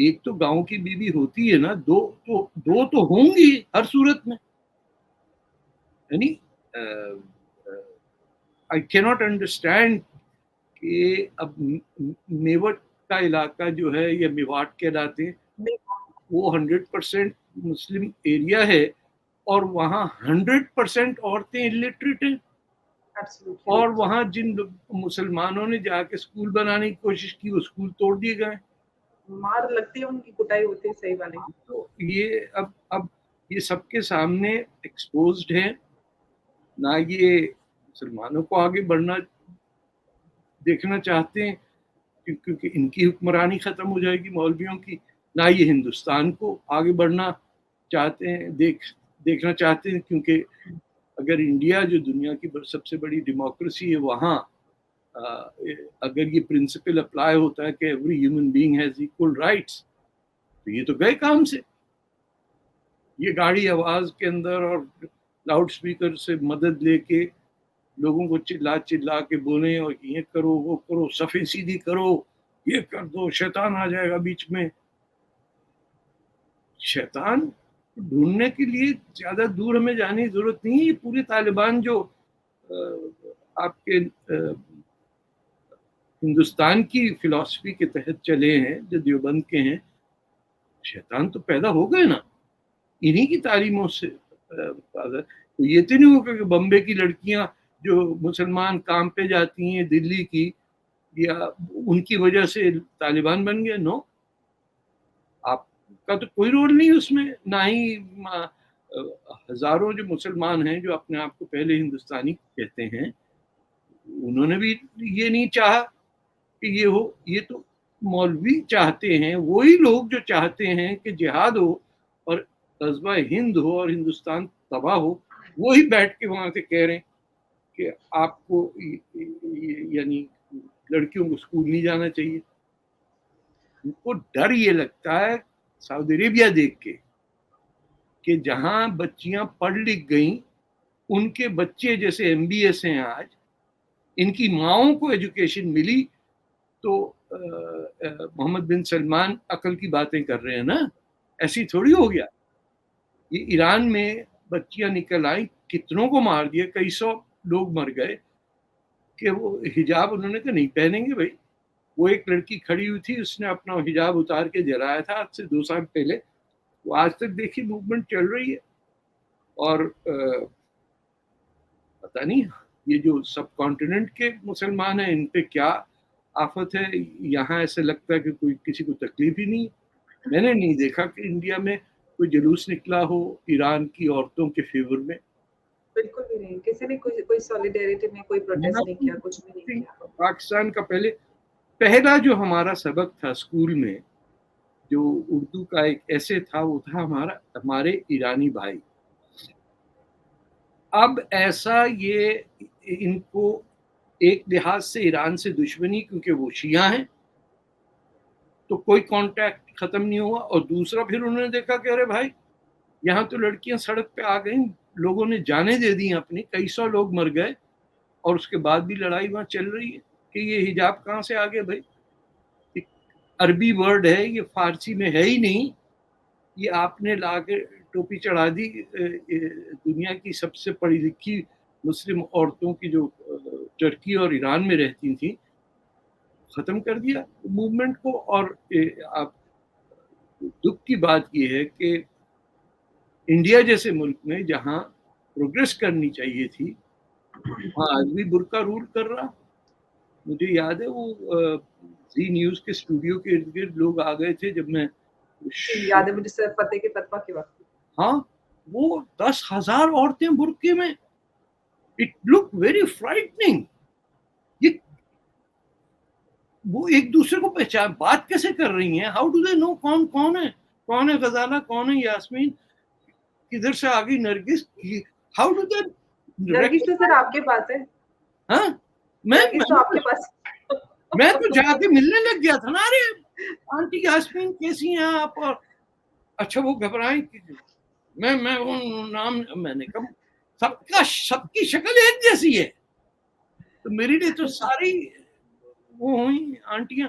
ایک تو گاؤں کی بیوی ہوتی ہے نا, دو تو ہوں گی ہر صورت میں. یعنی آئی کینٹ انڈرسٹینڈ کہ اب میوٹ کا علاقہ جو ہے یا میواٹ کہلاتے ہیں وہ 100% مسلم ایریا ہے, اور وہاں 100% عورتیں الٹریٹ ہیں, اور وہاں جن مسلمانوں نے جا کے اسکول بنانے کی کوشش کی وہ اسکول توڑ دیے گئے, مار لگتی ہے, ان کی کٹائی ہوتی ہے. صحیح والی. تو یہ اب یہ سب کے سامنے ایکسپوزڈ ہے. نہ یہ مسلمانوں کو آگے بڑھنا دیکھنا چاہتے ہیں کیونکہ ان کی حکمرانی ختم ہو جائے گی مولویوں کی, نہ یہ ہندوستان کو آگے بڑھنا چاہتے ہیں دیکھنا چاہتے ہیں, کیونکہ اگر انڈیا جو دنیا کی سب سے بڑی ڈیموکریسی ہے وہاں اگر یہ پرنسپل اپلائی ہوتا ہے کہ every human being has equal rights, تو یہ تو گئے کام سے. یہ گاڑی آواز کے اندر اور لاؤڈ اسپیکر سے مدد لے کے لوگوں کو چلا کے بولیں اور یہ کرو وہ کرو, صفیں سیدھی کرو, یہ کر دو, شیطان آ جائے گا بیچ میں. شیطان ڈھونڈنے کے لیے زیادہ دور ہمیں جانے کی ضرورت نہیں ہے. یہ پورے طالبان جو آپ کے ہندوستان کی فلسفی کے تحت چلے ہیں, جو دیوبند کے ہیں, شیطان تو پیدا ہو گئے نا انہی کی تعلیموں سے. تو یہ تو نہیں ہوگا کہ بمبے کی لڑکیاں جو مسلمان کام پہ جاتی ہیں دلی کی, یا ان کی وجہ سے طالبان بن گئے. نو, آپ کا تو کوئی رول نہیں اس میں. نہ ہی ہزاروں جو مسلمان ہیں جو اپنے آپ کو پہلے ہندوستانی کہتے ہیں, انہوں نے بھی یہ نہیں چاہا کہ یہ ہو. یہ تو مولوی چاہتے ہیں, وہی لوگ جو چاہتے ہیں کہ جہاد ہو اور غزوہ ہند ہو اور ہندوستان تباہ ہو, وہی بیٹھ کے وہاں سے کہہ رہے ہیں کہ آپ کو یعنی لڑکیوں کو اسکول نہیں جانا چاہیے. ان کو ڈر یہ لگتا ہے سعودی عربیہ دیکھ کے کہ جہاں بچیاں پڑھ لکھ گئیں, ان کے بچے جیسے MBS ہیں آج, ان کی ماؤں کو ایجوکیشن ملی, تو محمد بن سلمان عقل کی باتیں کر رہے ہیں نا, ایسی تھوڑی ہو گیا. یہ ایران میں بچیاں نکل آئیں, کتنوں کو مار دیا, کئی 100 لوگ مر گئے کہ وہ حجاب انہوں نے کہا نہیں پہنیں گے بھائی. وہ ایک لڑکی کھڑی ہوئی تھی, اس نے اپنا حجاب اتار کے جلایا تھا آج سے 2 سال پہلے. وہ آج تک دیکھی موومنٹ چل رہی ہے. اور پتہ نہیں یہ جو سب کانٹیننٹ کے مسلمان ہیں ان پہ کیا آفت ہے. یہاں ایسے لگتا ہے کہ کوئی کسی کو تکلیف ہی نہیں. میں نے نہیں دیکھا کہ انڈیا میں کوئی جلوس نکلا ہو ایران کی عورتوں کے فیور میں. بالکل بھی نہیں, کسی نے کوئی سولیڈیریٹی میں کوئی پروٹیسٹ نہیں کیا, کچھ بھی نہیں کیا. پاکستان کا پہلا جو ہمارا سبق تھا اسکول میں, جو اردو کا ایک ایسے تھا, وہ تھا ہمارے ایرانی بھائی. اب ایسا یہ ان کو ایک لحاظ سے ایران سے دشمنی کیونکہ وہ شیعہ ہیں تو کوئی کانٹیکٹ ختم نہیں ہوا, اور دوسرا پھر انہوں نے دیکھا کہ ارے بھائی یہاں تو لڑکیاں سڑک پہ آ گئیں, لوگوں نے جانیں دے دی اپنی, کئی 100 لوگ مر گئے, اور اس کے بعد بھی لڑائی وہاں چل رہی ہے کہ یہ حجاب کہاں سے آ گیا بھائی. ایک عربی ورڈ ہے, یہ فارسی میں ہے ہی نہیں, یہ آپ نے لا کے ٹوپی چڑھا دی دنیا کی سب سے پڑھی لکھی مسلم عورتوں کی جو ترکی اور ایران میں رہتی تھیں, ختم کر دیا موومنٹ کو. اور آپ دکھ کی بات یہ ہے کہ انڈیا جیسے ملک میں جہاں پروگریس کرنی چاہیے تھی وہاں آج بھی برقع رول کر رہا. مجھے یاد ہے وہ زی نیوز کے اسٹوڈیو کے ارد گرد لوگ آ گئے تھے جب میں, یاد ہے مجھے سر فتح کے فتویٰ کے وقت, ہاں وہ 10,000 عورتیں برقعے میں. It look very frightening. یہ وہ ایک دوسرے کو پہچان بات کیسے کر رہی ہیں, ہاؤ ڈو دے نو کون ہے غزالہ, کون ہے یاسمین, کدھر سے آ گئی نرگس, ہاؤ ڈو دے. نرگس تو سر آپ کے پاس ہے. ہاں نرگس تو آپ کے پاس. میں تو جا کے ملنے لگ گیا تھا نا, ارے آنٹی یاسمین کیسی ہیں آپ, اور اچھا وہ گھبرائیں میں وہ نام, میں نے کہا سب کی شکل ایک جیسی ہے, تو میرے لیے تو ساری وہ ہوئی آنٹیاں.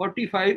45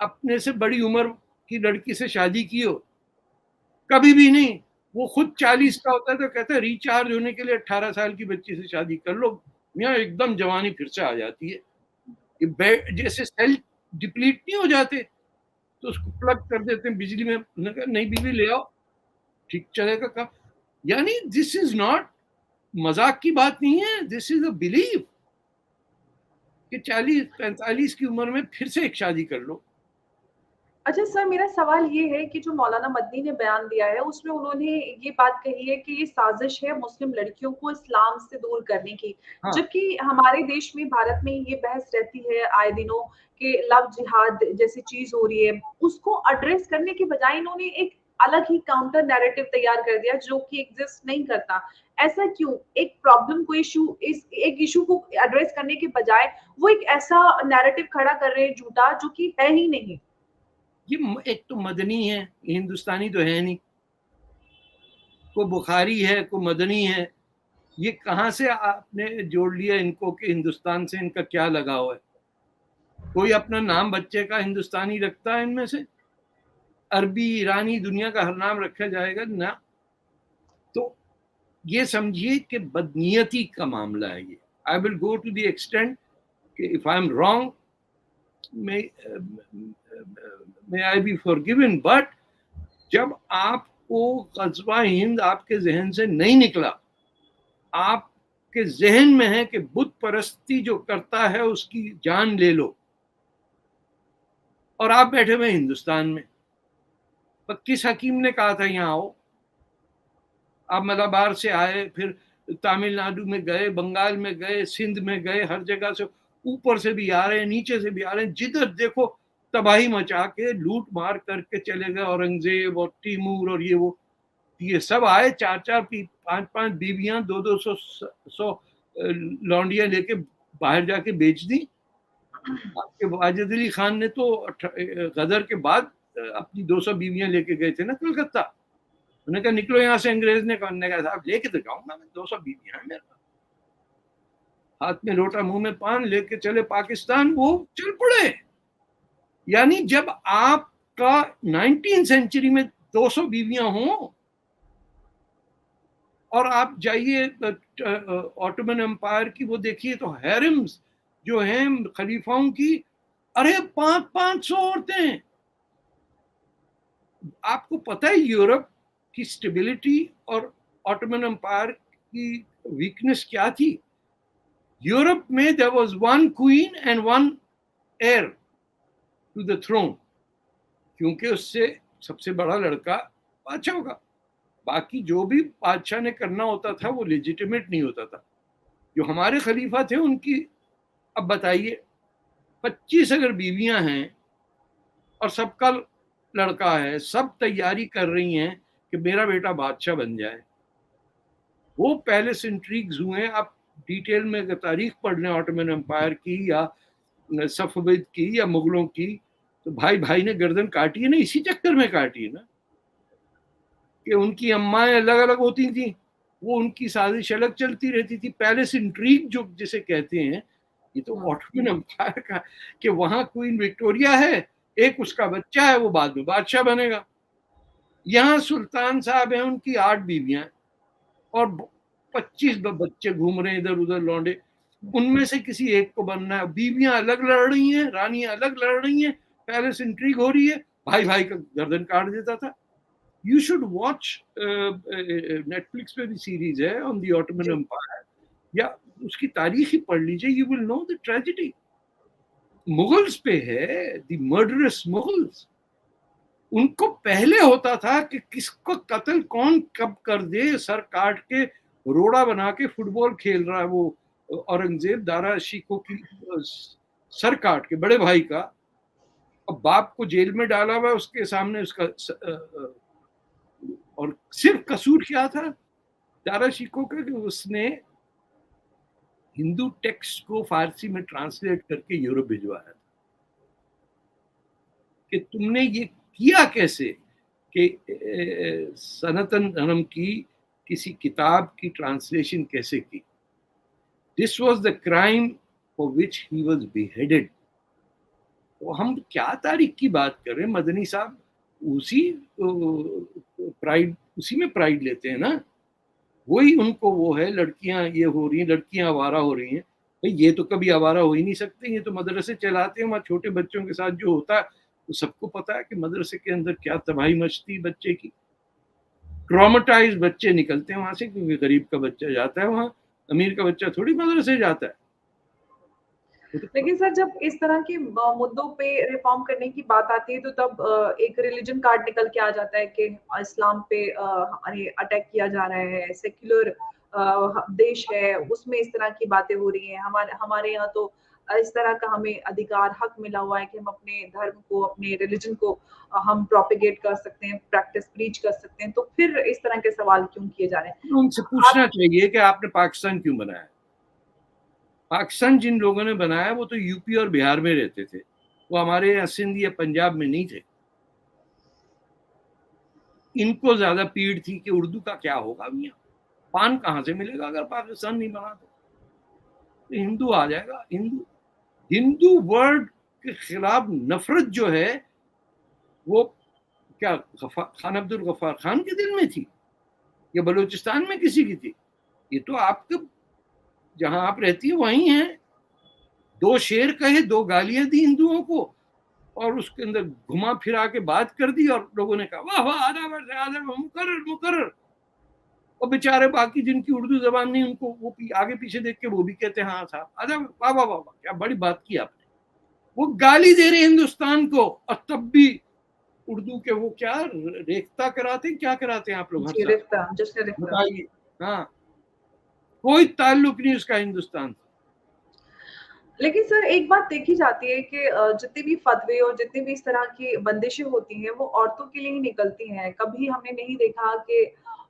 اپنے سے بڑی عمر کی لڑکی سے شادی کی ہو، کبھی بھی نہیں. وہ خود 40 کا ہوتا ہے تو کہتا ہے ریچارج ہونے کے لیے 18 سال کی بچی سے شادی کر لو، میاں ایک دم جوانی پھر سے آ جاتی ہے. یہ جیسے سیل ڈپلیٹ نہیں ہو جاتے تو اس کو پلگ کر دیتے ہیں بجلی میں، نئی بجلی لے آؤ ٹھیک چلے گا کام. یعنی دس از ناٹ، مذاق کی بات نہیں ہے، دس از اے بلیف کہ 40-45 کی عمر میں پھر سے ایک شادی کر لو. اچھا سر، میرا سوال یہ ہے کہ جو مولانا مدنی نے بیان دیا ہے اس میں انہوں نے یہ بات کہی ہے کہ یہ سازش ہے مسلم لڑکیوں کو اسلام سے دور کرنے کی، ہاں جبکہ ہمارے دیش میں بھارت میں یہ بحث رہتی ہے آئے دنوں کہ لو جہاد جیسی چیز ہو رہی ہے، اس کو ایڈریس کرنے کے بجائے انہوں نے ایک الگ ہی کاؤنٹر نیریٹو تیار کر دیا جو کہ ایگزسٹ نہیں کرتا. ایسا کیوں؟ ایک پرابلم کو ایک ایشو کو ایڈریس کرنے کے بجائے وہ ایک ایسا نیریٹو کھڑا کر رہے ہیں جھوٹا جو کہ ہے ہی نہیں. یہ ایک تو مدنی ہے، یہ ہندوستانی تو ہے نہیں، کوئی بخاری ہے کوئی مدنی ہے. یہ کہاں سے آپ نے جوڑ لیا ان کو کہ ہندوستان سے ان کا کیا لگاؤ ہے؟ کوئی اپنا نام بچے کا ہندوستانی رکھتا ہے ان میں سے؟ عربی ایرانی دنیا کا ہر نام رکھا جائے گا نہ. تو یہ سمجھیے کہ بدنیتی کا معاملہ ہے. یہ آئی ول گو ٹو دی ایکسٹینٹ کہ if I am wrong may I be forgiven, but جب آپ کو غزوہ ہند آپ کے ذہن سے نہیں نکلا، آپ کے ذہن میں ہے کہ بت پرستی جو کرتا ہے اس کی جان لے لو، اور آپ بیٹھے ہوئے ہندوستان میں. کس حکیم نے کہا تھا یہاں آؤ؟ آپ ملابار سے آئے، پھر تامل ناڈو میں گئے، بنگال میں گئے، سندھ میں گئے، ہر جگہ سے اوپر سے بھی آ رہے ہیں نیچے سے بھی آ رہے ہیں، جدھر دیکھو تباہی مچا کے لوٹ مار کر کے چلے گئے. اورنگزیب اور تیمور اور یہ سب آئے، 4-4 5-5 بیویاں، 200 لونڈیاں لے کے باہر جا کے بیچ دی. آپ کے واجد علی خان نے تو غدر کے بعد اپنی 200 بیویاں لے کے گئے تھے نا کلکتہ. انہوں نے کہا نکلو یہاں سے، انگریز نے کہا صاحب لے کے تو جاؤں گا میں، 200 بیویاں ہیں میرے پاس. ہاتھ میں لوٹا منہ میں پان لے کے چلے پاکستان، وہ چل پڑے. یعنی جب آپ کا 19 سینچری میں 200 بیویاں ہوں اور آپ جائیے آٹومن امپائر کی وہ دیکھیے تو ہیرمز جو ہیں خلیفاؤں کی، ارے 500 عورتیں. آپ کو پتہ ہے یورپ کی سٹیبلٹی اور آٹومن امپائر کی ویکنس کیا تھی؟ یورپ میں there was one queen and one heir to the throne، کیونکہ اس سے سب سے بڑا لڑکا بادشاہ ہوگا. باقی جو بھی بادشاہ نے کرنا ہوتا تھا وہ لیجیٹیمیٹ نہیں ہوتا تھا. جو ہمارے خلیفہ تھے ان کی، اب بتائیے 25 اگر بیویاں ہیں اور سب کا لڑکا ہے، سب تیاری کر رہی ہیں کہ میرا بیٹا بادشاہ بن جائے. وہ پہلے سے انٹریگز ہوئے ہیں. آپ ڈیٹیل میں اگر تاریخ پڑھ لیں آٹومن امپائر کی یا صفوید کی یا مغلوں کی، تو بھائی نے گردن کاٹی ہے نا، اسی چکر میں کاٹی ہے نا کہ ان کی امائیں الگ الگ ہوتی تھیں، وہ ان کی سازش الگ چلتی رہتی تھی. پیلس انٹریگ جو جسے کہتے ہیں، یہ تو آٹومن امپائر کا، کہ وہاں کوئین وکٹوریا ہے، ایک اس کا بچہ ہے، وہ بعد میں بادشاہ بنے گا. یہاں سلطان صاحب ہیں، ان کی 8 بیویاں اور 25 بچے گھوم رہے ہیں ادھر ادھر لونڈے. ان میں سے کسی ایک کو بننا ہے. بیویاں الگ لڑ رہی ہیں، رانیاں الگ لڑ رہی ہیں، پیلس انٹریگ ہو رہی ہے، بھائی کا گردن کاٹ دیتا تھا. You should watch, Netflix پہ بھی سیریز ہے آن دی آٹومن امپائر، یا اس کی تاریخ ہی پڑھ لیجیے، you will know the tragedy. Mughals پہ ہے، دی مرڈرس مغلز. ان کو پہلے ہوتا تھا کہ کس کو قتل کون کب کر دے، سر کاٹ کے روڑا بنا کے فٹ بال کھیل رہا ہے وہ اورنگزیب، دارا شیکو کی سر کاٹ کے بڑے بھائی کا، اور باپ کو جیل میں ڈالا ہوا اس کے سامنے اس کا. اور صرف قصور کیا تھا دارا شیکو کا کہ اس نے ہندو ٹیکسٹ کو فارسی میں ٹرانسلیٹ کر کے یورپ بھجوایا تھا. کہ تم نے یہ کیا کیسے کہ سناتن دھرم کی کسی کتاب کی ٹرانسلیشن کیسے کی. This was the crime for which he was beheaded. تو ہم کیا تاریخ کی بات کر رہے ہیں؟ مدنی صاحب اسی پرائڈ، اسی میں پرائڈ لیتے ہیں نا، وہی ان کو وہ ہے لڑکیاں یہ ہو رہی ہیں، لڑکیاں آوارہ ہو رہی ہیں. بھئی یہ تو کبھی آوارہ ہو ہی نہیں سکتے، یہ تو مدرسے چلاتے ہیں، وہاں چھوٹے بچوں کے ساتھ جو ہوتا ہے وہ سب کو پتا ہے کہ مدرسے کے اندر کیا تباہی مچتی بچے کی. ٹراماٹائز بچے نکلتے ہیں وہاں سے، کیونکہ غریب کا بچہ جاتا ہے وہاں، امیر کا بچہ تھوڑی مدرسے جاتا ہے. لیکن سر جب اس طرح کے مدوں پہ ریفارم کرنے کی بات آتی ہے تو تب ایک ریلیجن کارڈ نکل کے آ جاتا ہے کہ اسلام پہ اٹیک کیا جا رہا ہے، سیکولر دیش ہے، اس میں اس طرح کی باتیں ہو رہی ہیں. ہمارے یہاں تو اس طرح کا ہمیں ادھیکار حق ملا ہوا ہے کہ ہم اپنے دھرم کو، اپنے ریلیجن کو ہم پروپیگیٹ کر سکتے ہیں، پریکٹس پریچ کر سکتے ہیں. تو پھر اس طرح کے سوال کیوں کیے جا رہے ہیں؟ ان سے پوچھنا چاہیے کہ آپ نے پاکستان کیوں بنایا؟ پاکستان جن لوگوں نے بنایا وہ تو یو پی اور بہار میں رہتے تھے، وہ ہمارے یہاں سندھ یا پنجاب میں نہیں تھے. ان کو زیادہ پیڑ تھی کہ اردو کا کیا ہوگا، میاں پان کہاں سے ملے گا اگر پاکستان نہیں بنا تو ہندو آ جائے گا. ہندو ورڈ کے خلاف نفرت جو ہے وہ کیا خان عبد الغفار خان کے دل میں تھی یا بلوچستان میں کسی کی تھی؟ یہ تو آپ کے جہاں آپ رہتی ہیں وہیں ہیں. 2 شیر کہے، 2 گالیاں دی ہندوؤں کو، اور اس کے اندر گھما پھرا کے بات کر دی، اور لوگوں نے کہا واہ واہ آداب مقرر مقرر. اور بیچارے باقی جن کی اردو زبان نہیں، ان کو وہ آگے پیچھے دیکھ کے وہ بھی کہتے ہیں ہاں صاحب آداب، واہ واہ واہ، کیا بڑی بات کی آپ نے. وہ گالی دے رہے ہندوستان کو، اور تب بھی اردو کے وہ کیا ریختہ کراتے ہیں، کیا کراتے ہیں آپ لوگ ہر سال بتائیے. ہاں، کوئی تعلق نہیں اس کا ہندوستان سے. لیکن سر ایک بات دیکھی جاتی ہے کہ جتنے بھی فتوے اور جتنے بھی اس طرح کی بندشیں ہوتی ہیں وہ عورتوں کے لیے ہی نکلتی ہیں. کبھی ہم نے نہیں دیکھا کہ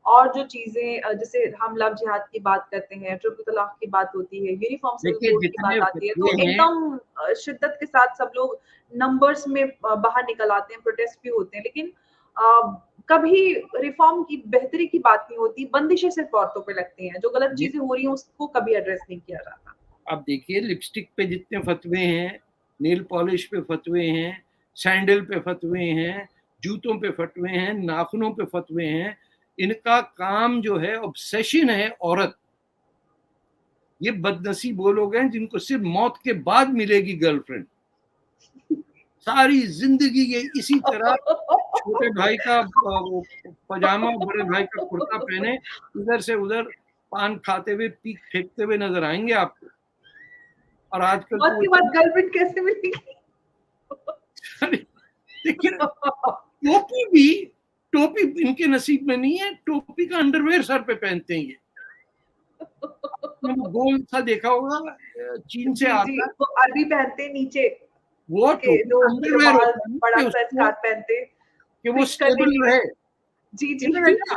اور جو چیزیں جیسے ہم لو جہاد کی بات کرتے ہیں، ٹرپل طلاق کی بات ہوتی ہے، یونیفارم سول دیکھیے کوڈ کی جتنے بات آتی ہے، تو فتوے ایک ہیں، دم شدت کے ساتھ سب لوگ نمبرز میں باہر نکل آتے ہیں، پروٹیسٹ بھی ہوتے ہیں. لیکن کبھی ریفارم کی بہتری کی بات نہیں ہوتی، بندشیں صرف عورتوں پہ لگتی ہیں. جو غلط چیزیں ہو رہی ہیں اس کو کبھی ایڈریس نہیں کیا جاتا. آپ دیکھیے لپسٹک پہ جتنے فتوے ہیں، نیل پالش پہ فتوے ہیں، سینڈل پہ فتوے ہیں، جوتوں پہ فتوے ہیں، ناخنوں پہ فتوے ہیں. ان کا کام جو ہے obsession ہے عورت. یہ بد نصیب وہ لوگ ہیں جن کو صرف موت کے بعد ملے گی گرل فرینڈ. ساری زندگی یہ اسی طرح چھوٹے بھائی کا پاجامہ، بڑے بھائی کا کرتا پہنے ادھر سے ادھر پان کھاتے ہوئے پیک پھینکتے ہوئے نظر آئیں گے آپ کو. اور آج کل موت کے بعد گرل فرینڈ کیسے ملے گی؟ دیکھیے ٹوپی ان کے نصیب میں نہیں ہے. ٹوپی کا انڈر ویئر سر پہ پہنتے ہیں. یہ گول سا دیکھا ہوگا، چین سے آتا ہے، وہ عربی پہنتے نیچے، وہ ٹوپی انڈر ویئر ہوتا بڑا ہے سا اسکارف پہنتے کہ وہ اسٹیبل رہے. جی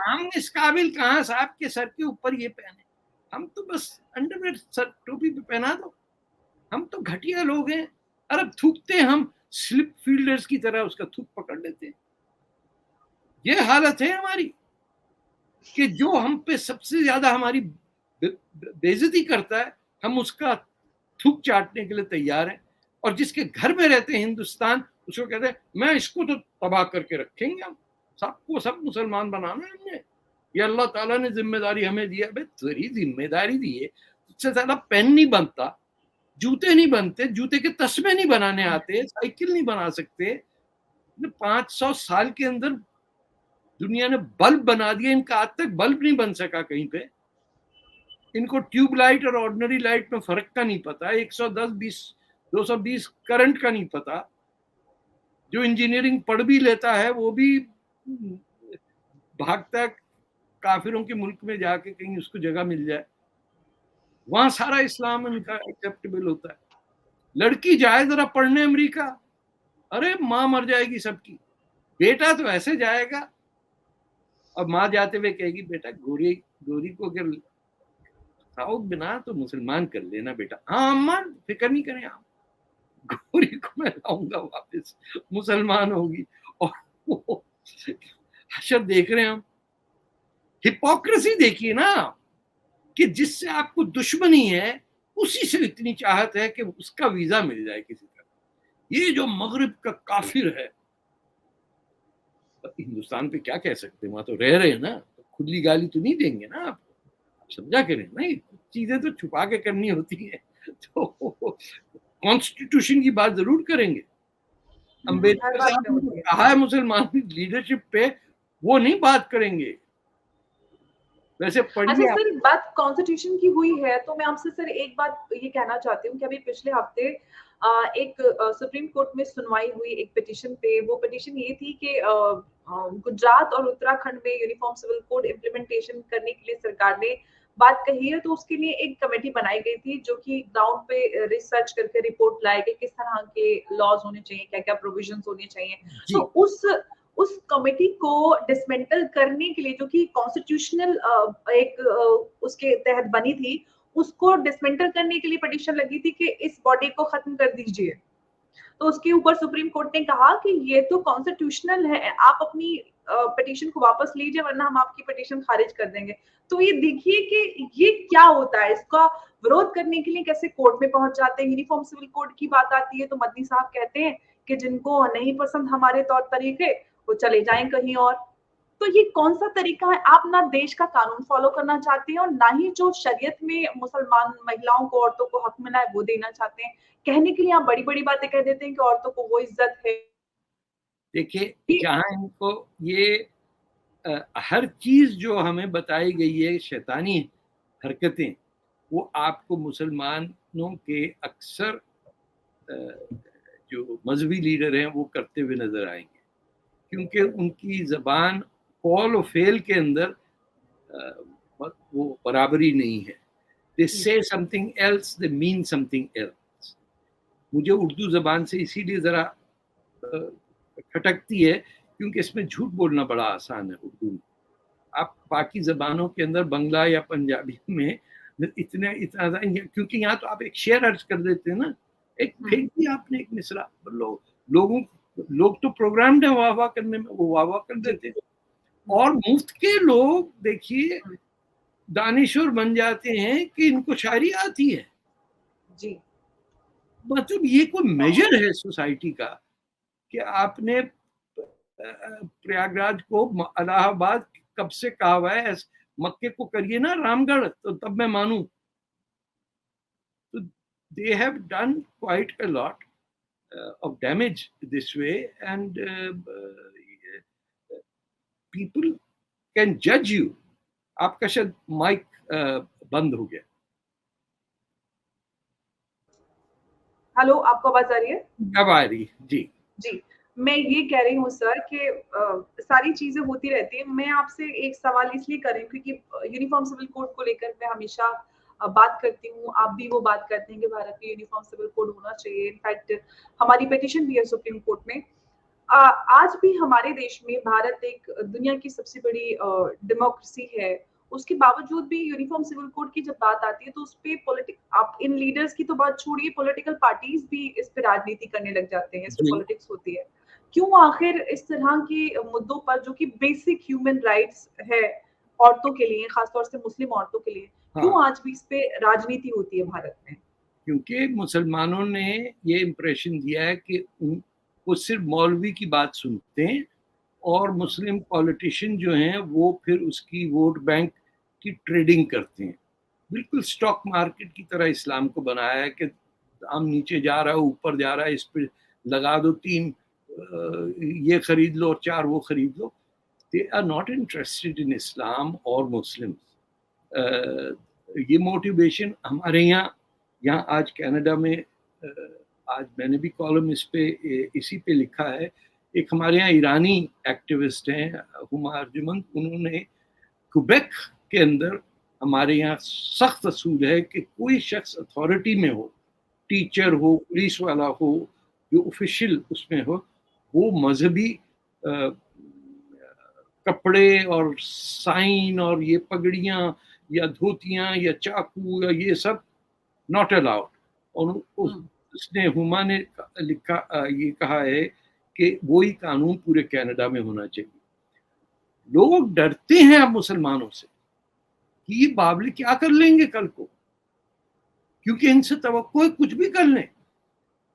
ہم اس قابل کہاں صاحب کے سر کے اوپر یہ پہنے؟ ہم تو بس انڈر ویئر سر ٹوپی پہ پہنا دو. ہم تو گھٹیا لوگ ہیں. ارب تھوکتے ہم سلپ فیلڈرز کی طرح اس کا تھوک پکڑ لیتے ہیں. یہ حالت ہے ہماری کہ جو ہم پہ سب سے زیادہ ہماری بےعزتی کرتا ہے ہم اس کا تھوک چاٹنے کے لیے تیار ہیں. اور جس کے گھر میں رہتے ہیں ہندوستان، اس کو کہتے ہیں میں اس کو تو تباہ کر کے رکھیں گے، ہم سب کو سب مسلمان بنانا ہے ہم نے. یہ اللہ تعالیٰ نے ذمہ داری ہمیں دیا. بھائی تیری ذمہ داری دی ہے، اس سے زیادہ پین نہیں بنتا، جوتے نہیں بنتے، جوتے کے تسمے نہیں بنانے آتے، سائیکل نہیں بنا سکتے. 500 سال کے اندر دنیا نے بلب بنا دیا، ان کا آج تک بلب نہیں بن سکا کہیں پہ. ان کو ٹیوب لائٹ اور آرڈنری لائٹ میں فرق کا نہیں پتا، 110 220 کرنٹ کا نہیں پتا. جو انجینئرنگ پڑھ بھی لیتا ہے وہ بھی بھاگتا ہے کافروں کے ملک میں جا کے کہیں اس کو جگہ مل جائے. وہاں سارا اسلام ان کا ایکسیپٹیبل ہوتا ہے. لڑکی جائے ذرا پڑھنے امریکہ، ارے ماں مر جائے گی سب کی. بیٹا تو ایسے جائے گا، اب ماں جاتے ہوئے کہے گی بیٹا گوری کو اگر ساؤتھ بنا تو مسلمان کر لینا بیٹا. ہاں اماں فکر نہیں کریں، آپ گوری کو میں لاؤں گا واپس، مسلمان ہوگی. اور حشر دیکھ رہے ہیں ہم. ہپوکریسی دیکھیے نا، کہ جس سے آپ کو دشمنی ہے اسی سے اتنی چاہت ہے کہ اس کا ویزا مل جائے کسی طرح. یہ جو مغرب کا کافر ہے. ہندوستان پہ کیا کہہ سکتے ہیں, وہاں تو رہ رہے ہیں نا, کھلی گالی تو نہیں دیں گے نا آپ کو, سمجھا کریں نا, کچھ چیزیں تو چھپا کے کرنی ہوتی ہیں. تو کانسٹیٹیوشن کی بات ضرور کریں گے. ہر امبیڈکر بات صاحب میں نے ہوتی ہے. کہا ہے مسلمان لیڈرشپ پہ, وہ نہیں بات کریں گے. ویسے اچھا پڑھیے آپ. سر, بات کانسٹیٹیوشن کی ہوئی ہے تو میں آپ سے سر ایک بات یہ کہنا چاہتی ہوں کہ ابھی پچھلے ہفتے ایک سپریم کورٹ میں سنوائی ہوئی ایک پٹیشن پہ. وہ پٹیشن یہ تھی کہ گجرات اور اتراکھنڈ میں یونیفارم سول کوڈ امپلیمنٹیشن کرنے کے لیے سرکار نے بات کہی ہے, تو اس کے لیے ایک کمیٹی بنائی گئی تھی جو کہ گراؤنڈ پہ ریسرچ کر کے رپورٹ لائے گی کس طرح کے لاز ہونے چاہیے, کیا کیا پروویژنز ہونے چاہیے. جی تو اس کمیٹی کو ڈسمنٹل کرنے کے لیے, جو کہ کانسٹیٹیوشنل ایک اس کے تحت بنی تھی, اس کو ڈسمنٹل کرنے کے لیے پٹیشن لگی تھی کہ اس باڈی کو ختم کر دیجیے. تو اس کے اوپر سپریم کورٹ نے کہا کہ یہ تو کانسٹیٹیوشنل ہے, آپ اپنی پٹیشن کو واپس لیجیے ورنہ ہم آپ کی پٹیشن خارج کر دیں گے. تو یہ دیکھیے کہ یہ کیا ہوتا ہے, اس کا ورود کرنے کے لیے کیسے کورٹ میں پہنچ جاتے ہیں. یونیفارم سول کوڈ کی بات آتی ہے تو مدنی صاحب کہتے ہیں کہ جن کو نہیں پسند ہمارے طور طریقے وہ چلے جائیں کہیں اور. تو یہ کون سا طریقہ ہے؟ آپ نہ دیش کا قانون فالو کرنا چاہتے ہیں اور نہ ہی جو شریعت میں مسلمان مہیلاؤں کو, عورتوں کو حق ملا ہے وہ دینا چاہتے ہیں. کہنے کے لیے آپ بڑی بڑی باتیں کہہ دیتے ہیں کہ عورتوں کو وہ عزت ہے. دیکھیے جہاں ان کو یہ ہر چیز جو ہمیں بتائی گئی ہے شیطانی حرکتیں, وہ آپ کو مسلمانوں کے اکثر جو مذہبی لیڈر ہیں وہ کرتے ہوئے نظر آئیں گے, کیونکہ ان کی زبان قول و فعل کے اندر وہ برابری نہیں ہے. They say something else, they mean something else. مجھے اردو زبان سے اسی لیے ذرا کھٹکتی ہے کیونکہ اس میں جھوٹ بولنا بڑا آسان ہے. اردو میں آپ باقی زبانوں کے اندر بنگلہ یا پنجابی میں اتنا کیونکہ یہاں تو آپ ایک شعر عرض کر دیتے ہیں نا, ایک پھینک دیا آپ نے ایک مصرع, لوگ تو پروگرامڈ ہیں واہ واہ کرنے میں, وہ واہ واہ کر دیتے ہیں. اور مفت کے لوگ دیکھیے دانشور بن جاتے ہیں کہ ان کو شاعری آتی ہے. جی مطلب یہ کوئی میجر ہے سوسائٹی کا کہ آپ نے پریاگراج کو الہ آباد کب سے کہا ہوا ہے, مکے کو کریے نا رام گڑھ تو تب میں مانوں. تو they have done quite a lot of damage this way, and people can judge you. آپ کا شاید مائک بند ہو گیا. ہلو, آپ کو آواز آ رہی ہے؟ اب آ رہی. جی جی, میں یہ کہہ رہی ہوں سر کہ ساری چیزیں ہوتی رہتی ہیں. میں آپ سے ایک سوال اس لیے کر رہی ہوں کیونکہ یونیفارم سول کوڈ کو لے کر میں ہمیشہ بات کرتی ہوں, آپ بھی وہ بات کرتے ہیں کہ بھارت میں یونیفارم سول کوڈ ہونا چاہیے. انفیکٹ ہماری پیٹیشن بھی ہے سپریم کورٹ میں. آج بھی ہمارے دیش میں بھارت ایک دنیا کی سب سے بڑی ڈیموکریسی ہے, اس کے باوجود بھی یونیفارم سول کوڈ کی جب بات آتی ہے تو اس پہ آپ ان لیڈرز کی تو بات چھوڑیے, پولیٹیکل پارٹیز بھی اس پہ راجنیتی کرنے لگ جاتے ہیں, اس پہ پولیٹکس ہوتی ہے. کیوں آخر اس طرح کے مدوں پر جو کہ بیسک ہیومن رائٹس ہے عورتوں کے لیے, خاص طور سے مسلم عورتوں کے لیے, کیوں آج بھی اس پہ راجنیتی ہوتی ہے بھارت میں؟ کیونکہ مسلمانوں نے یہ امپریشن دیا ہے کہ وہ صرف مولوی کی بات سنتے ہیں اور مسلم پولیٹیشین جو ہیں وہ پھر اس کی ووٹ بینک کی ٹریڈنگ کرتے ہیں. بالکل سٹاک مارکیٹ کی طرح اسلام کو بنایا ہے کہ ہم نیچے جا رہا ہے اوپر جا رہا ہے, اس پہ لگا دو 3 یہ خرید لو اور 4 وہ خرید لو. They are not interested in Islam or Muslims. یہ موٹیویشن ہمارے یہاں آج کینیڈا میں, آج میں نے بھی کالم اس پہ اسی پہ لکھا ہے. ایک ہمارے یہاں ایرانی ایکٹیوسٹ ہیں ہما ارجمند, انہوں نے کوبیک کے اندر ہمارے یہاں سخت اصول ہے کہ کوئی شخص اتھارٹی میں ہو, ٹیچر ہو, پولیس والا ہو, جو آفیشیل اس میں ہو, وہ مذہبی کپڑے اور سائن اور یہ پگڑیاں یا دھوتیاں یا چاقو یا یہ سب ناٹ الاؤڈ. اور اس نے ہما نے لکھا یہ کہا ہے کہ وہی قانون پورے کینیڈا میں ہونا چاہیے. لوگ ڈرتے ہیں اب مسلمانوں سے کہ یہ بابلے کیا کر لیں گے کل کو, کیونکہ ان سے توقع ہے کچھ بھی کر لیں.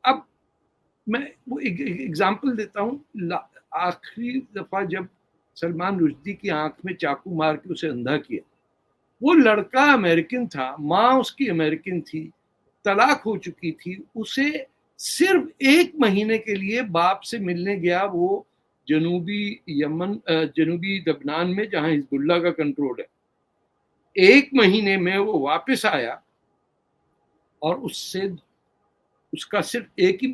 اب میں وہ ایگزامپل دیتا ہوں. آخری دفعہ جب سلمان رشدی کی آنکھ میں چاقو مار کے اسے اندھا کیا، وہ لڑکا امریکن تھا، ماں اس کی امریکن تھی، طلاق ہو چکی تھی، اسے صرف 1 مہینے کے لیے باپ سے ملنے گیا. وہ جنوبی لبنان میں جہاں حزب اللہ کا کنٹرول ہے. 1 مہینے میں وہ واپس آیا اور اس کا صرف ایک ہی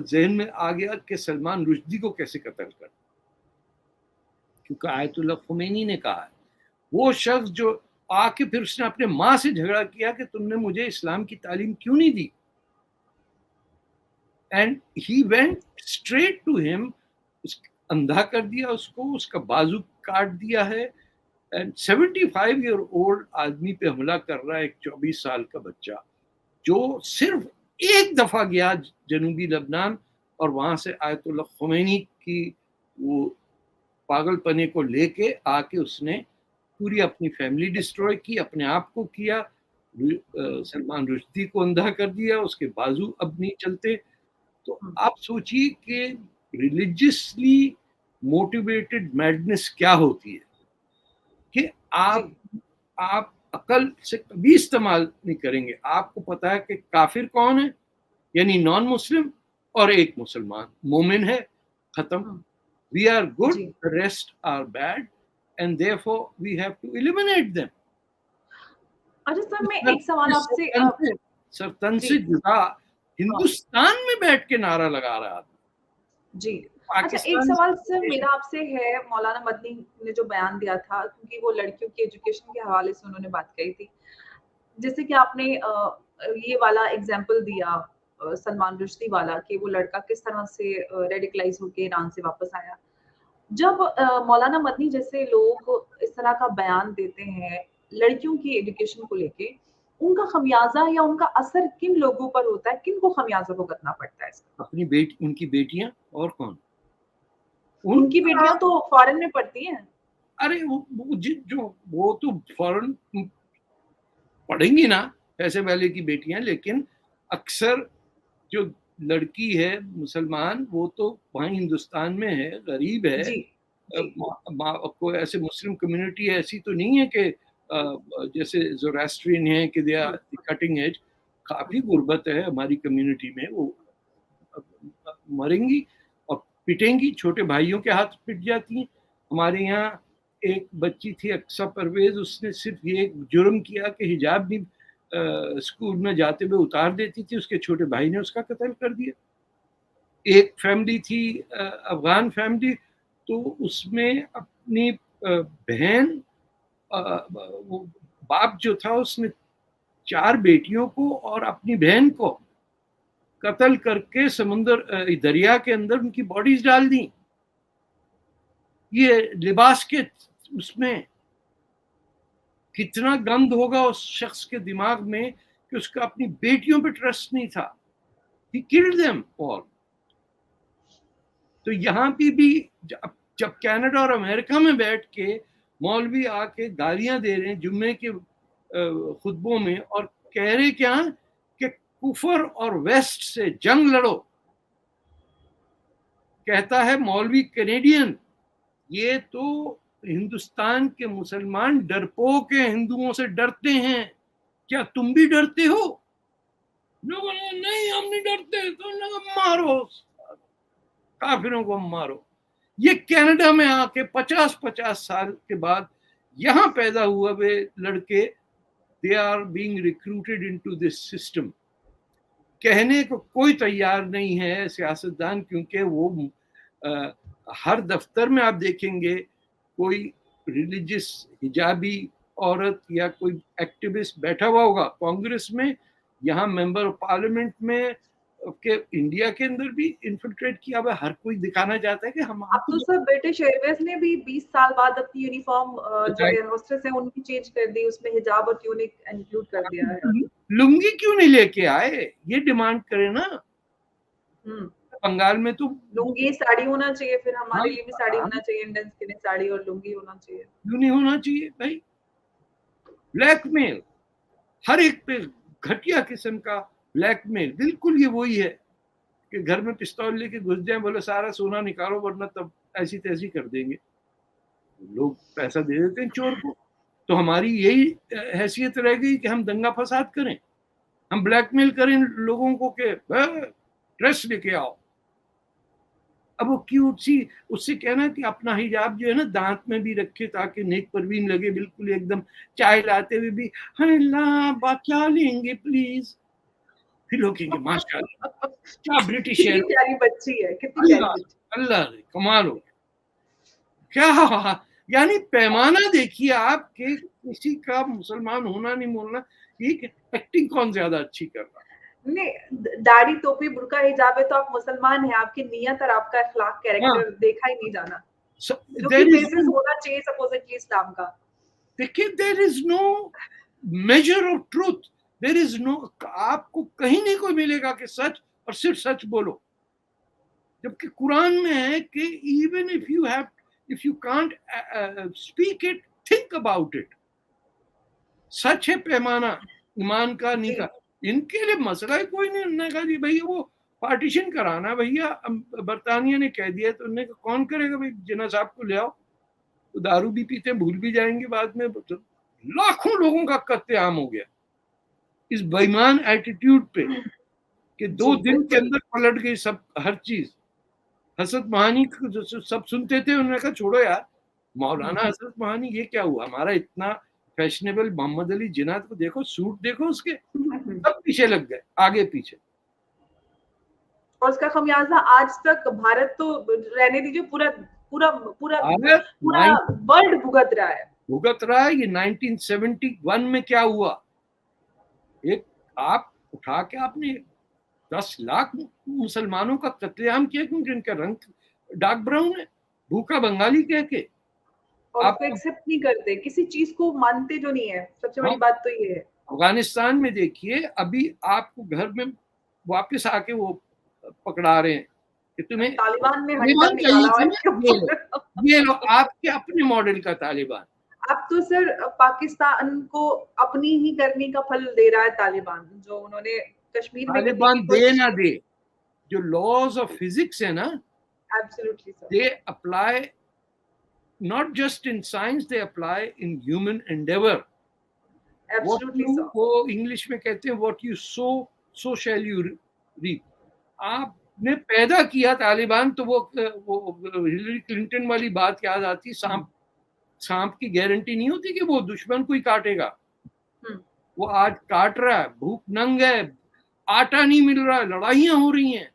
ذہن میں آ گیا کہ سلمان رشدی کو کیسے قتل کر، کیونکہ آیت اللہ خمینی نے کہا ہے. وہ شخص جو آ کے پھر اس نے اپنے ماں سے جھگڑا کیا کہ تم نے مجھے اسلام کی تعلیم کیوں نہیں دی، and he went straight to him, اندھا کر دیا اس کو، اس کا بازو کاٹ دیا ہے. 75 ایئر اولڈ آدمی پہ حملہ کر رہا ہے ایک 24 سال کا بچہ، جو صرف ایک دفعہ گیا جنوبی لبنان اور وہاں سے آیت اللہ خمینی کی وہ پاگل پنے کو لے کے آ کے اس نے پوری اپنی فیملی ڈسٹروائے کی، اپنے آپ کو کیا، سلمان رشدی کو اندھا کر دیا، اس کے بازو اب نہیں چلتے. تو آپ سوچیے کہ ریلیجیسلی موٹیویٹڈ میڈنس کیا ہوتی ہے کہ آپ عقل سے کبھی استعمال نہیں کریں گے. آپ کو پتا ہے کہ کافر کون ہے، یعنی نان مسلم، اور ایک مسلمان مومن ہے، ختم. We are good, the rest are bad, and therefore we have to eliminate them. اچھا سر، میں ایک سوال آپ سے سرطن سے جدا ہندوستان میں بیٹھ کے نعرہ لگا رہا تھا. جی اچھا، ایک سوال سر میرا آپ سے ہے. مولانا مدنی نے جو بیان دیا تھا، کیونکہ وہ لڑکیوں کی ایجوکیشن کے حوالے سے انہوں نے بات کہی تھی، جیسے کہ آپ نے یہ والا ایگزامپل دیا سلمان رشدی والا، کہ وہ لڑکا کس طرح سے ریڈیکلائز ہو کے ایران سے واپس آیا. جب مولانا مدنی جیسے لوگ اس طرح کا بیان دیتے ہیں لڑکیوں کی ایجوکیشن کو لے کے، ان کا خمیازہ یا ان کا اثر کن لوگوں پر ہوتا ہے، کن کو خمیازہ بھگتنا پڑتا ہے؟ اپنی ان کی بیٹیاں، اور کون؟ ان کی بیٹیاں تو فارن میں پڑھتی ہیں. ارے وہ تو فارن پڑھیں گی نا، پیسے والے کی بیٹیاں، لیکن اکثر جو لڑکی ہے مسلمان وہ تو وہاں ہندوستان میں ہے، غریب ہے. کوئی ایسے مسلم کمیونٹی ایسی تو نہیں ہے کہ جیسے زوراسٹرین ہے کہ دے آر کٹنگ ایج. کافی غربت ہے ہماری کمیونٹی میں. وہ مریں گی اور پٹیں گی، چھوٹے بھائیوں کے ہاتھ پٹ جاتی ہیں. ہمارے یہاں ایک بچی تھی اقصیٰ پرویز، اس نے صرف یہ جرم کیا کہ حجاب بھی اسکول میں جاتے ہوئے اتار دیتی تھی، اس کے چھوٹے بھائی نے اس کا قتل کر دیا. ایک فیملی تھی افغان فیملی، تو اس میں اپنی بہن، باپ جو تھا اس نے 4 بیٹیوں کو اور اپنی بہن کو قتل کر کے دریا کے اندر ان کی باڈیز ڈال دی. یہ لباس کے اس میں کتنا گند ہوگا اس شخص کے دماغ میں کہ اس کا اپنی بیٹیوں پہ ٹرسٹ نہیں تھا. He killed them all. تو یہاں پہ بھی جب کینیڈا اور امریکہ میں بیٹھ کے مولوی آ کے گالیاں دے رہے ہیں جمعے کے خطبوں میں اور کہہ رہے کیا کہ کفر اور ویسٹ سے جنگ لڑو، کہتا ہے مولوی کینیڈین. یہ تو ہندوستان کے مسلمان ڈرپوک کے ہندوؤں سے ڈرتے ہیں. کیا تم بھی ڈرتے ہو؟ نہیں ہم نہیں ڈرتے. تو مارو کافروں کو، مارو. یہ کینیڈا میں آ کے 50 سال کے بعد یہاں پیدا ہوا ہوئے لڑکے، they are being recruited into this system. کہنے کو کوئی تیار نہیں ہے سیاستدان، کیونکہ وہ ہر دفتر میں آپ دیکھیں گے کوئی ریلیجس حجابی عورت یا کوئی ایکٹیوسٹ بیٹھا ہوا ہوگا. کانگریس میں، یہاں ممبر آف پارلیمنٹ میں، کہ انڈیا کے اندر بھی انفلٹریٹ کیا ہوا. ہر کوئی دکھانا چاہتا ہے کہ ہم. اب تو سر برٹش ایئر ویز نے بھی 20 سال بعد اپنی یونیفارم جو ایئر ہوسٹس ہیں ان کی چینج کر دی، اس میں حجاب اور ٹیونک انکلوڈ کر دیا ہے. لنگی کیوں نہیں لے کے آئے؟ یہ ڈیمانڈ کرے نا. بنگال میں تو لنگی ساڑی ہونا چاہیے، پھر ہمارے لیے بھی ساڑی ہونا چاہیے، انڈینس کے لیے ساڑی اور لنگی ہونا چاہیے. کیوں نہیں ہونا چاہیے بھائی؟ بلیک میل ہر ایک پہ، گھٹیا قسم کا بلیک میل. بالکل یہ وہی ہے کہ گھر میں پستول لے کے گھس جائیں, بولے سارا سونا نکالو ورنہ تب ایسی تیسی کر دیں گے. لوگ پیسہ دے دیتے ہیں چور کو. تو ہماری یہی حیثیت رہ گئی کہ ہم دنگا فساد کریں, ہم بلیک میل کریں لوگوں کو کہ ڈریس لے کے آؤ. اب وہ کیوٹ سی اس سے کہنا کہ اپنا حجاب جو ہے نا دانت میں بھی رکھے تاکہ نیک پروین لگے, بالکل ایک دم چائے لاتے ہوئے بھی ہائے اللہ بات کیا لیں گے پلیز, پھر لوگ کہیں گے ماشاء اللہ کیا برٹش ہے, کتنی پیاری بچی ہے, کتنی پیاری بچی. اللہ کمال ہو کیا. یعنی پیمانہ دیکھیے آپ کہ کسی کا مسلمان ہونا نہیں بولنا, یہ ایکٹنگ کون زیادہ اچھی کر رہا. نہیں, داڑھی ٹوپی برقع حجاب ہے تو آپ مسلمان ہیں, آپ کی نیت اور آپ کا اخلاق کیریکٹر دیکھا ہی نہیں جانا, جو کہ بیسس ہونا چاہیے سپوزٹلی اسلام کا. دیکھیے there is no measure of truth, there is no, آپ کو کہیں نہیں کوئی ملے گا کہ سچ اور صرف سچ بولو, جبکہ قرآن میں ہے کہ even if you can't speak it, think about it. سچ ہے پیمانہ ایمان کا نہیں کا. ان کے لیے مسئلہ کوئی نہیں. انہوں نے کہا جی بھائی وہ پارٹیشن کرانا بھیا, برطانیہ نے کہہ دیا, تو انہوں نے کہا کون کرے گا بھائی, جناح صاحب کو لے آؤ, تو دارو بھی پیتے بھول بھی جائیں گے بعد میں. لاکھوں لوگوں کا قتل عام ہو گیا اس بے ایمان ایٹیٹیوڈ پہ کہ 2 دن کے اندر پلٹ گئی سب ہر چیز. حسرت مہانی سب سنتے تھے, انہوں نے کہا چھوڑو یار, مولانا حسرت مہانی یہ کیا ہوا, ہمارا اتنا فیشنیبل محمد علی جناح کو دیکھو, سوٹ دیکھو اس کے, سب پیچھے لگ گئے آگے پیچھے. اور اس کا خمیازہ آج تک بھارت تو رہنے دیجیے, پورا پورا پورا پورا ورلڈ بھگت رہا ہے. یہ 1971 میں کیا ہوا, ایک آپ اٹھا کے آپ نے 10 لاکھ مسلمانوں کا قتل عام کیا کیونکہ ان کا رنگ ڈارک براؤن ہے, بھوکا بنگالی کہہ کے. اور اس کو ایکسپٹ نہیں کرتے, کسی چیز کو مانتے جو نہیں ہے. سب سے بڑی بات تو یہ ہے. افغانستان میں دیکھیے ابھی آپ کو گھر میں واپس آ کے وہ پکڑا رہے ہیں کہ تمہیں طالبان میں یہ لو آپ کے اپنے ماڈل کا طالبان. اب تو سر پاکستان کو اپنی ہی کرنی کا پھل دے رہا ہے طالبان, جو انہوں نے کشمیر میں طالبان دے نہ دے, جو لاز آف فزکس ہے نا, they apply not just in science, they apply in human endeavor. وہ انگلش میں کہتے ہیں what you sow, so shall you reap. آپ نے پیدا کیا طالبان, تو وہ ہلری کلنٹن والی بات یاد آتی, سانپ کی گارنٹی نہیں ہوتی کہ وہ دشمن کو ہی کاٹے گا. وہ آج کاٹ رہا ہے, بھوک ننگ ہے, آٹا نہیں مل رہا, لڑائیاں ہو رہی ہیں.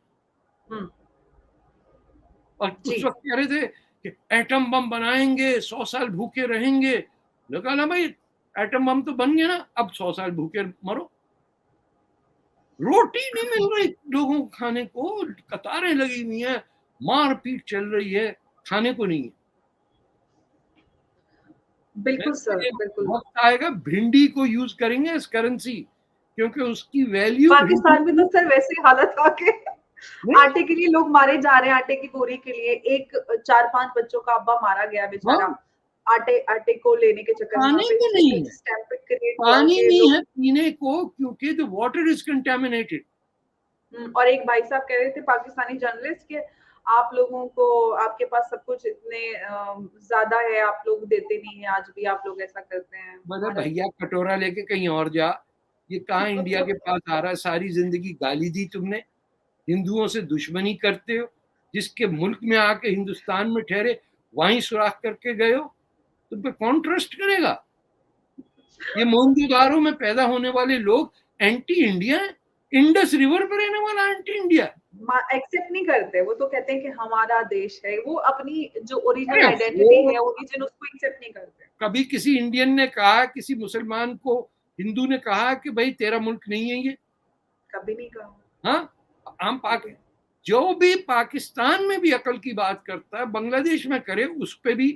اور اس وقت کہہ رہے تھے کہ ایٹم بم بنائیں گے, 100 سال بھوکے رہیں گے. کہا نا بھائی ایٹم بم تو بن گیا نا, اب 100 سال بھوکے مرو. روٹی نہیں مل رہی لوگوں کو کھانے کو, قطاریں لگی ہوئی ہیں, مار پیٹ چل رہی ہے, کھانے کو نہیں ہے. بالکل سر, بالکل. وقت آئے گا بھنڈی کو یوز کریں گے اس کرنسی, کیونکہ اس کی ویلیو. پاکستان میں تو سر ویسے حالت آ کے آٹے کے لیے لوگ مارے جا رہے ہیں, آٹے کی بوری کے لیے. ایک 4-5 بچوں کا ابا مارا گیا بیچارہ آٹے کو لینے کے چکر میں. پانی نہیں ہے پینے کو کیونکہ the water is contaminated. اور ایک بھائی صاحب کہہ رہے تھے پاکستانی جرنلسٹ کہ آپ لوگوں کو, آپ کے پاس سب کچھ اتنے زیادہ ہے, آپ لوگ دیتے نہیں ہیں, آج بھی آپ لوگ ایسا کرتے ہیں. بھیا کٹورا لے کے کہیں اور جا, یہ کہاں انڈیا کے پاس آ رہا ہے. ساری زندگی گالی دی تم نے, ہندوؤں سے دشمنی کرتے ہو, جس کے ملک میں آ کے ہندوستان میں ٹھہرے وہیں سوراخ کر کے گئے ہو, تم پہ کون ٹرسٹ کرے گا. یہ موہنجوداروں میں پیدا ہونے والے لوگ اینٹی انڈیا ہیں, انڈس ریور پر رہنے والا اینٹی انڈیا. ایکسپٹ نہیں کرتے, وہ تو کہتے ہیں کہ ہمارا دیش ہے, وہ اپنی جو اوریجنل آئیڈینٹی ہے اوریجن اس کو ایکسپٹ نہیں کرتے. کبھی کسی انڈین نے کہا, کسی مسلمان کو ہندو نے کہا کہ بھائی تیرا ملک نہیں ہے یہ, کبھی نہیں کہا. ہاں, ہم جو بھی پاکستان میں بھی عقل کی بات کرتا ہے بنگلہ دیش میں کرے, اس پہ بھی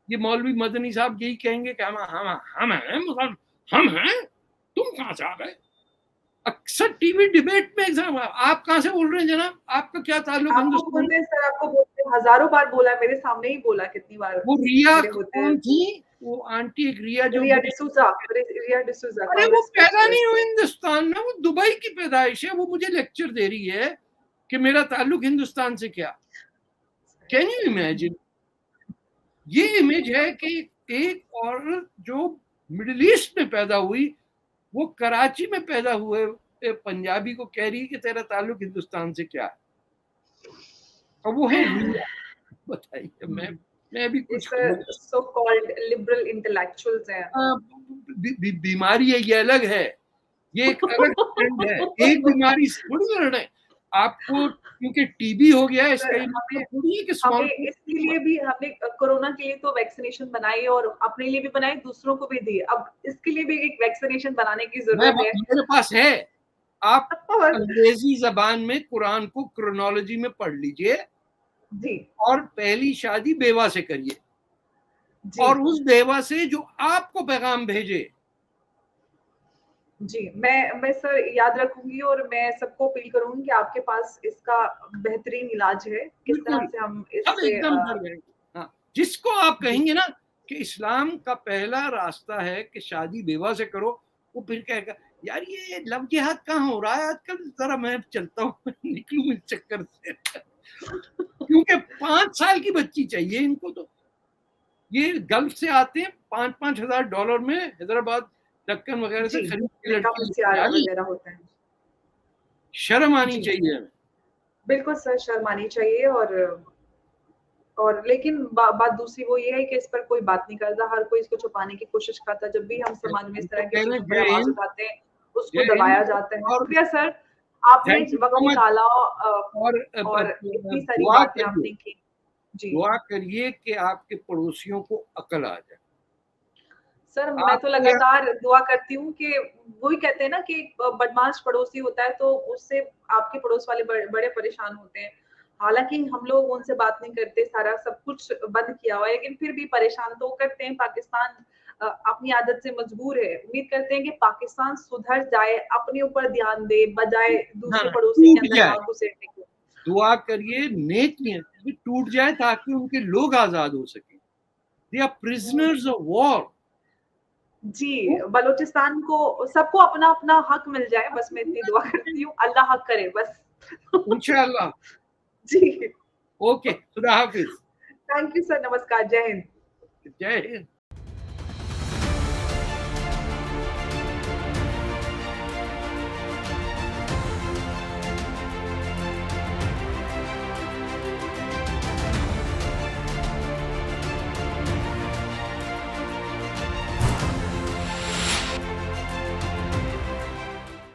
یہ مولوی مدنی صاحب یہی کہیں گے کہ ہم ہیں, تم کہاں سے آ گئے. اکثر ٹی وی ڈیبیٹ میں آپ کہاں سے بول رہے ہیں جناب, آپ کا کیا تعلق ہندوستان سے. سر آپ کو بولتے ہیں, ہزاروں بار بولا, میرے سامنے ہی بولا کتنی بار. وہ ریا کون تھی, وہ آنٹی ایک ریا جو ریا ڈسوزا. ارے وہ پیدا نہیں ہوئی ہندوستان میں, وہ دبئی کی پیدائش ہے. وہ مجھے لیکچر دے رہی ہے کہ میرا تعلق ہندوستان سے کیا. Can you imagine? یہ امیج ہے کہ ایک عورت جو مڈل ایسٹ میں پیدا ہوئی وہ کراچی میں پیدا ہوئے پنجابی کو کہہ رہی ہے کہ تیرا تعلق ہندوستان سے کیا ہے. اور وہ ہے بتائیے. میں بھی کچھ سو کالڈ لبرل انٹلیکچوئلز ہیں. بیماری ہے یہ الگ ہے, یہ ایک الگ ٹرینڈ ہے. ایک بیماری سے تھوڑی لڑنا ہے آپ کو, کیونکہ ٹی بی ہو گیا ہے اس کا تھوڑی ہے کہ اسمال. اس کے لیے بھی ہم نے کورونا کے لیے تو ویکسینیشن بنائی اور اپنے لیے بھی بنائی, دوسروں کو بھی دی. اب اس کے لیے بھی ایک ویکسینیشن بنانے کی ضرورت ہے. میرے پاس ہے, آپ انگریزی زبان میں قرآن کو کرونالوجی میں پڑھ لیجئے جی, اور پہلی شادی بیوہ سے کریے اور اس بیوہ سے جو آپ کو پیغام بھیجے. جی, میں سر یاد رکھوں گی اور میں سب کو اپیل کروں گی کہ آپ کے پاس اس کا بہترین علاج ہے, کس طرح سے ہم اس سے ہاں, جس کو آپ کہیں گے نا کہ اسلام کا پہلا راستہ ہے کہ شادی بیوہ سے کرو, وہ پھر کہے گا یار یہ لو جہاد کہاں ہو رہا ہے آج کل, ذرا میں چلتا ہوں نکلوں اس چکر سے. کیونکہ 5 سال کی بچی چاہیے ان کو. تو یہ گلف سے آتے ہیں $5,000 میں, حیدرآباد دکن وغیرہ سے خرید ہوتا ہے. شرم آنی چاہیے. بالکل سر, شرم آنی چاہیے. اور لیکن بات دوسری وہ یہ ہے کہ اس پر کوئی بات نہیں کرتا, ہر کوئی اس کو چھپانے کی کوشش کرتا. جب بھی ہم سماج میں اس طرح کی چیزوں پر آواز اٹھاتے ہیں اس کو دبایا جاتا ہے. شکریہ سر, آپ نے وقت نکالا اور اتنی ساری باتیں آپ نے کی. دعا کریے کہ آپ کے پڑوسیوں کو عقل آ جائے. سر میں تو لگاتار دعا کرتی ہوں کہ وہی کہتے ہیں نا کہ بدماش پڑوسی ہوتا ہے تو اس سے آپ کے پڑوس والے بڑے پریشان ہوتے ہیں. حالانکہ ہم لوگ ان سے بات نہیں کرتے, سارا سب کچھ بند کیا ہوا ہے, لیکن پھر بھی پریشان تو کرتے ہیں. پاکستان اپنی عادت سے مجبور ہے. امید کرتے ہیں کہ پاکستان سدھر جائے, اپنے اوپر دھیان دے بجائے دوسرے پڑوسی کے اندر آنکھ گھسیٹنے کے. دعا کریے نیک نیت ٹوٹ جائے تاکہ ان کے لوگ آزاد ہو سکیں. They are prisoners of war. جی, بلوچستان کو سب کو اپنا اپنا حق مل جائے, بس میں اتنی دعا کرتی ہوں. اللہ حق کرے بس. انشاءاللہ. جی, اوکے, خدا حافظ. Thank you sir, namaskar, J Hind. J Hind.